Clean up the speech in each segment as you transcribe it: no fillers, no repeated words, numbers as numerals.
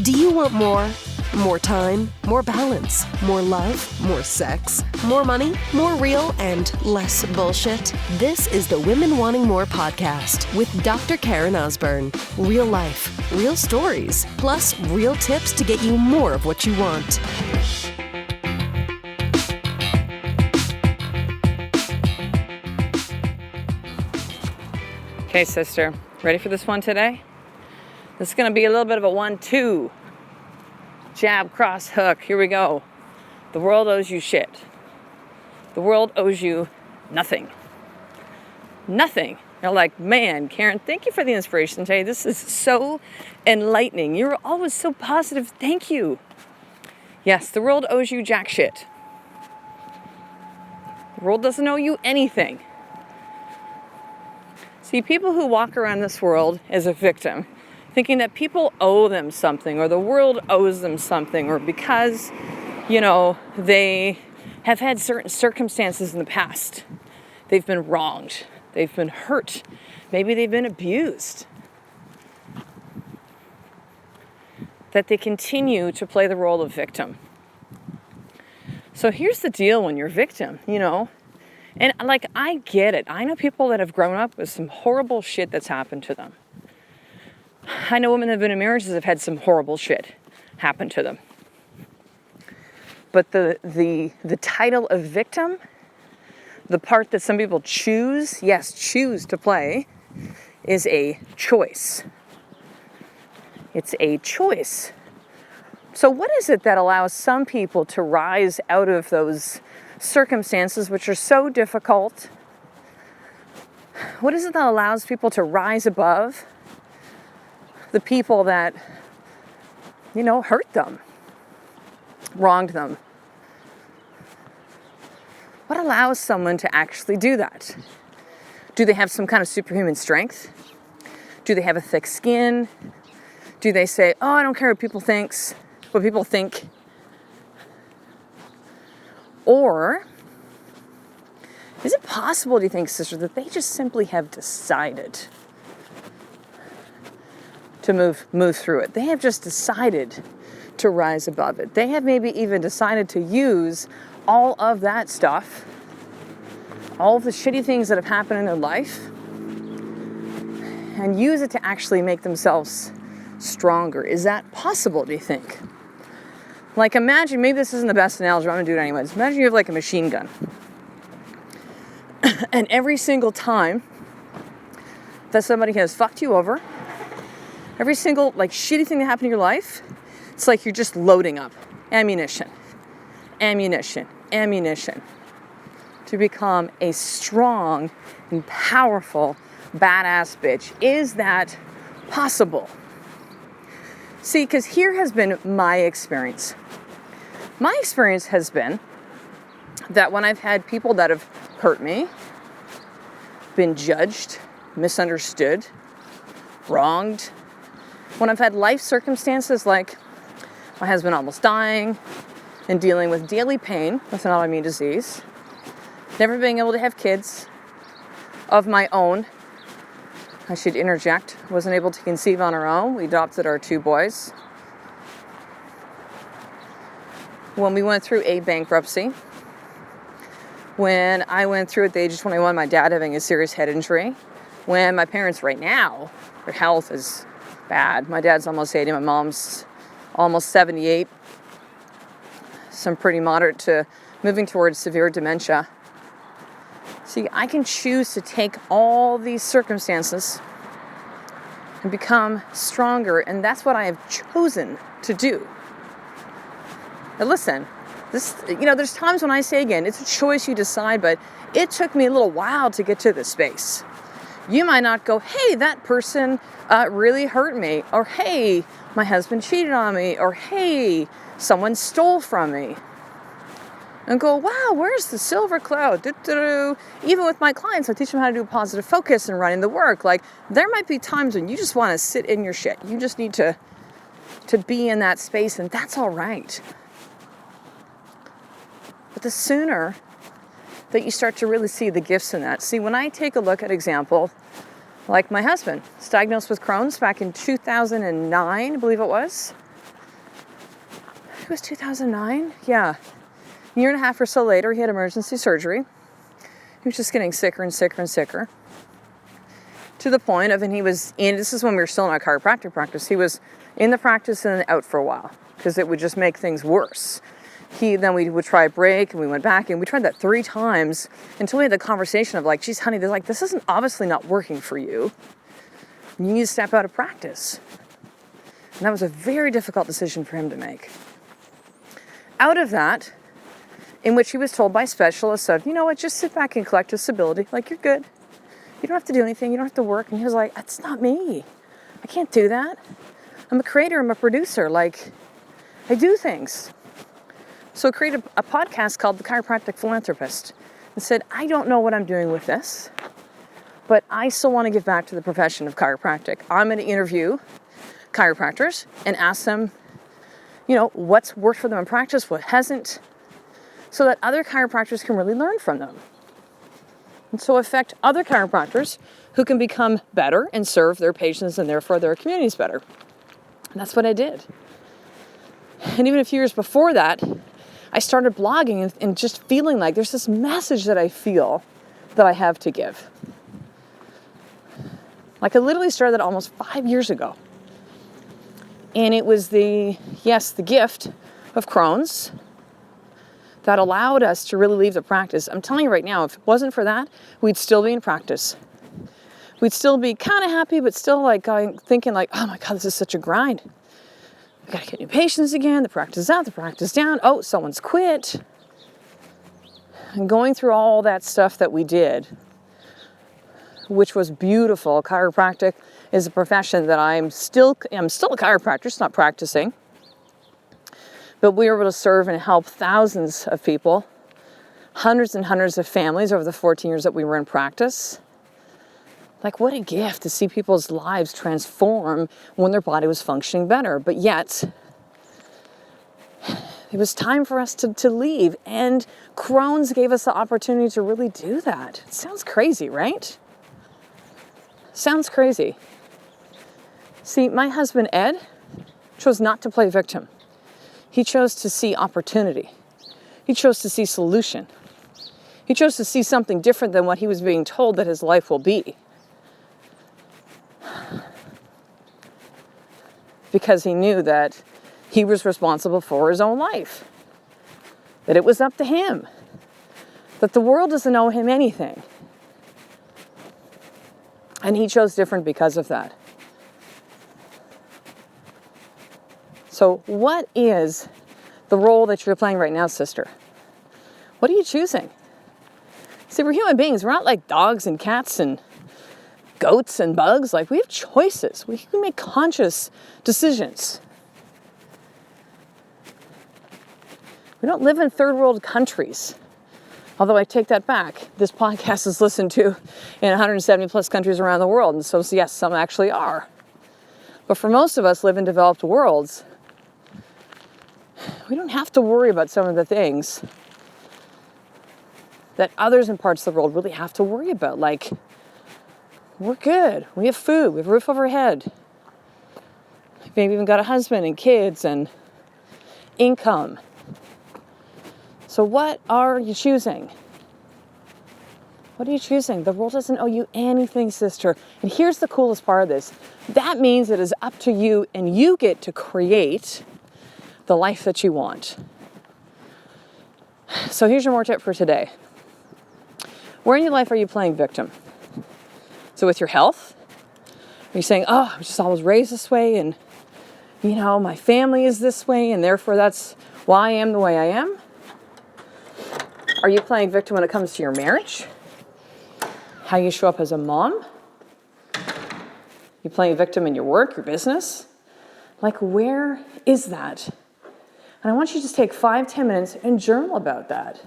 Do you want more? More time, more balance, more love, more sex, more money, more real, and less bullshit? This is the Women Wanting More podcast with Dr. Karen Osborne. Real life, real stories, plus real tips to get you more of what you want. Okay, sister, ready for this one today? This is going to be a little bit of a 1-2. Jab, cross, hook. Here we go. The world owes you shit. The world owes you nothing. Nothing. You're like, man, Karen, thank you for the inspiration today. This is so enlightening. You're always so positive. Thank you. Yes, the world owes you jack shit. The world doesn't owe you anything. See, people who walk around this world as a victim, thinking that people owe them something or the world owes them something, or because, they have had certain circumstances in the past. They've been wronged. They've been hurt. Maybe they've been abused. That they continue to play the role of victim. So here's the deal when you're a victim, And I get it. I know people that have grown up with some horrible shit that's happened to them. I know women that have been in marriages that have had some horrible shit happen to them. But the title of victim, the part that some people choose to play, is a choice. It's a choice. So what is it that allows some people to rise out of those circumstances which are so difficult? What is it that allows people to rise above the people that, hurt them, wronged them? What allows someone to actually do that? Do they have some kind of superhuman strength? Do they have a thick skin? Do they say, oh, I don't care what people think? Or is it possible, do you think, sister, that they just simply have decided to move through it? They have just decided to rise above it. They have maybe even decided to use all of that stuff, all of the shitty things that have happened in their life, and use it to actually make themselves stronger. Is that possible, do you think? Imagine, maybe this isn't the best analogy, but I'm going to do it anyways. Imagine you have a machine gun. And every single time that somebody has fucked you over, every single shitty thing that happened in your life, it's like you're just loading up ammunition to become a strong and powerful badass bitch. Is that possible? See, because here has been my experience. My experience has been that when I've had people that have hurt me, been judged, misunderstood, wronged, when I've had life circumstances like my husband almost dying and dealing with daily pain with an autoimmune disease, never being able to have kids of my own, I should interject, wasn't able to conceive on our own. We adopted our 2 boys. When we went through a bankruptcy, when I went through at the age of 21, my dad having a serious head injury, when my parents right now, their health is bad. My dad's almost 80, my mom's almost 78. Some pretty moderate to moving towards severe dementia. See, I can choose to take all these circumstances and become stronger, and that's what I have chosen to do. Now listen, there's times when I say again, it's a choice you decide, but it took me a little while to get to this space. You might not go, hey, that person really hurt me, or hey, my husband cheated on me, or hey, someone stole from me. And go, wow, where's the silver cloud? Even with my clients, I teach them how to do positive focus and running the work. There might be times when you just want to sit in your shit. You just need to be in that space, and that's all right. But the sooner that you start to really see the gifts in that. See, when I take a look at example, like my husband was diagnosed with Crohn's back in 2009, I believe it was. it was 2009. Yeah. A year and a half or so later, he had emergency surgery. He was just getting sicker and sicker and sicker. To the point of, and he was in, this is when we were still in our chiropractic practice, he was in the practice and then out for a while because it would just make things worse. Then we would try a break and we went back and we tried that 3 times until we had the conversation of like, geez, honey, they're like, this isn't obviously not working for you. You need to step out of practice. And that was a very difficult decision for him to make. Out of that, in which he was told by specialists of, you know what, just sit back and collect disability. Like, you're good. You don't have to do anything. You don't have to work. And he was like, that's not me. I can't do that. I'm a creator. I'm a producer. Like, I do things. So I created a podcast called The Chiropractic Philanthropist and said, I don't know what I'm doing with this, but I still want to give back to the profession of chiropractic. I'm going to interview chiropractors and ask them, you know, what's worked for them in practice, what hasn't, so that other chiropractors can really learn from them. And so affect other chiropractors who can become better and serve their patients and therefore their communities better. And that's what I did. And even a few years before that, I started blogging and just feeling like there's this message that I feel that I have to give. Like I literally started that almost 5 years ago. And it was the gift of Crohn's that allowed us to really leave the practice. I'm telling you right now, if it wasn't for that, we'd still be in practice. We'd still be kind of happy, but still like thinking like, oh my God, this is such a grind. We gotta get new patients again, the practice is out, the practice down, oh, someone's quit. And going through all that stuff that we did, which was beautiful. Chiropractic is a profession that I'm still a chiropractor, it's not practicing. But we were able to serve and help thousands of people, hundreds and hundreds of families over the 14 years that we were in practice. Like, what a gift to see people's lives transform when their body was functioning better. But yet, it was time for us to leave. And Crohn's gave us the opportunity to really do that. It sounds crazy, right? Sounds crazy. See, my husband, Ed, chose not to play victim. He chose to see opportunity. He chose to see solution. He chose to see something different than what he was being told that his life will be. Because he knew that he was responsible for his own life. That it was up to him. That the world doesn't owe him anything. And he chose different because of that. So what is the role that you're playing right now, sister? What are you choosing? See, we're human beings. We're not like dogs and cats and goats and bugs. Like, we have choices. We can make conscious decisions. We don't live in third world countries. Although I take that back. This podcast is listened to in 170 plus countries around the world. And so yes, some actually are. But for most of us live in developed worlds. We don't have to worry about some of the things that others in parts of the world really have to worry about. Like, we're good. We have food. We have a roof over our head. Maybe even got a husband and kids and income. So what are you choosing? What are you choosing? The world doesn't owe you anything, sister. And here's the coolest part of this. That means it is up to you and you get to create the life that you want. So here's your more tip for today. Where in your life are you playing victim? So with your health, are you saying, oh, I was just always raised this way and, you know, my family is this way and therefore that's why I am the way I am? Are you playing victim when it comes to your marriage? How you show up as a mom? You playing victim in your work, your business? Like, where is that? And I want you to just take 5-10 minutes and journal about that.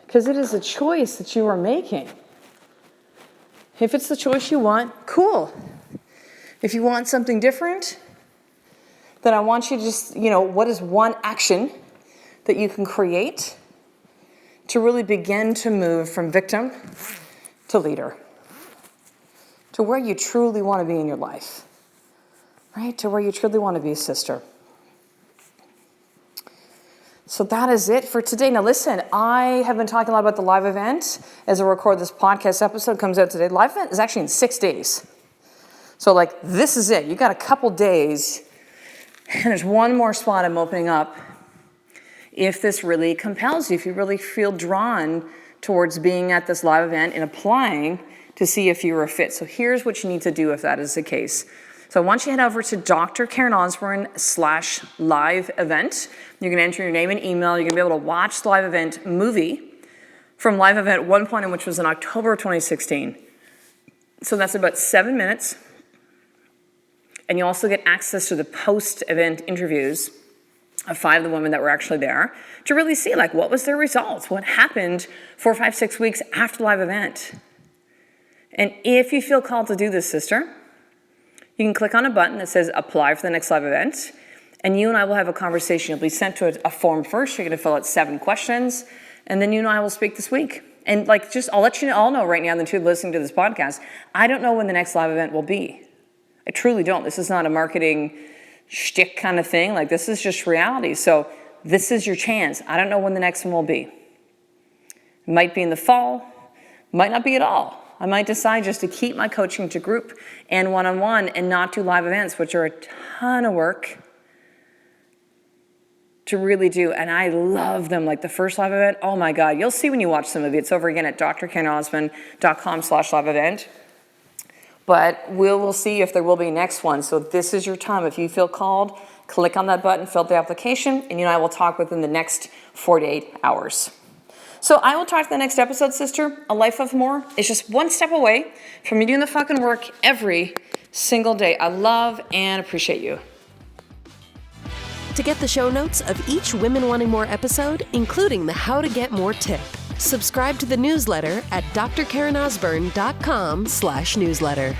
Because it is a choice that you are making. If it's the choice you want, cool. If you want something different, then I want you to just, what is one action that you can create to really begin to move from victim to leader, to where you truly want to be in your life, right? To where you truly want to be a sister. So that is it for today. Now listen, I have been talking a lot about the live event as I record this podcast episode. Comes out today. Live event is actually in 6 days. So like, this is it. You got a couple days, and there's one more spot I'm opening up. If this really compels you, if you really feel drawn towards being at this live event and applying to see if you're a fit. So here's what you need to do if that is the case. So I want you to head over to drkarenosborne/live event. You're going to enter your name and email. You're going to be able to watch the live event movie from live event 1.0, which was in October of 2016. So that's about 7 minutes. And you also get access to the post-event interviews of 5 of the women that were actually there to really see like what was their results, what happened 4, 5, 6 weeks after the live event. And if you feel called to do this, sister, you can click on a button that says apply for the next live event, and you and I will have a conversation. You'll be sent to a form first. You're going to fill out 7 questions, and then you and I will speak this week. And like, I'll let you all know right now, the two listening to this podcast, I don't know when the next live event will be. I truly don't. This is not a marketing shtick kind of thing. Like, this is just reality. So this is your chance. I don't know when the next one will be. It might be in the fall, might not be at all. I might decide just to keep my coaching to group and one-on-one and not do live events, which are a ton of work to really do. And I love them. Like the first live event, oh my God, you'll see when you watch some of it. It's over again at drkarenosborne.com/live event. But we'll see if there will be a next one. So this is your time. If you feel called, click on that button, fill out the application, and you and I will talk within the next 48 hours. So I will talk to the next episode, sister. A life of more is just one step away from you doing the fucking work every single day. I love and appreciate you. To get the show notes of each Women Wanting More episode, including the How to Get More tip, subscribe to the newsletter at drkarenosborne.com/newsletter.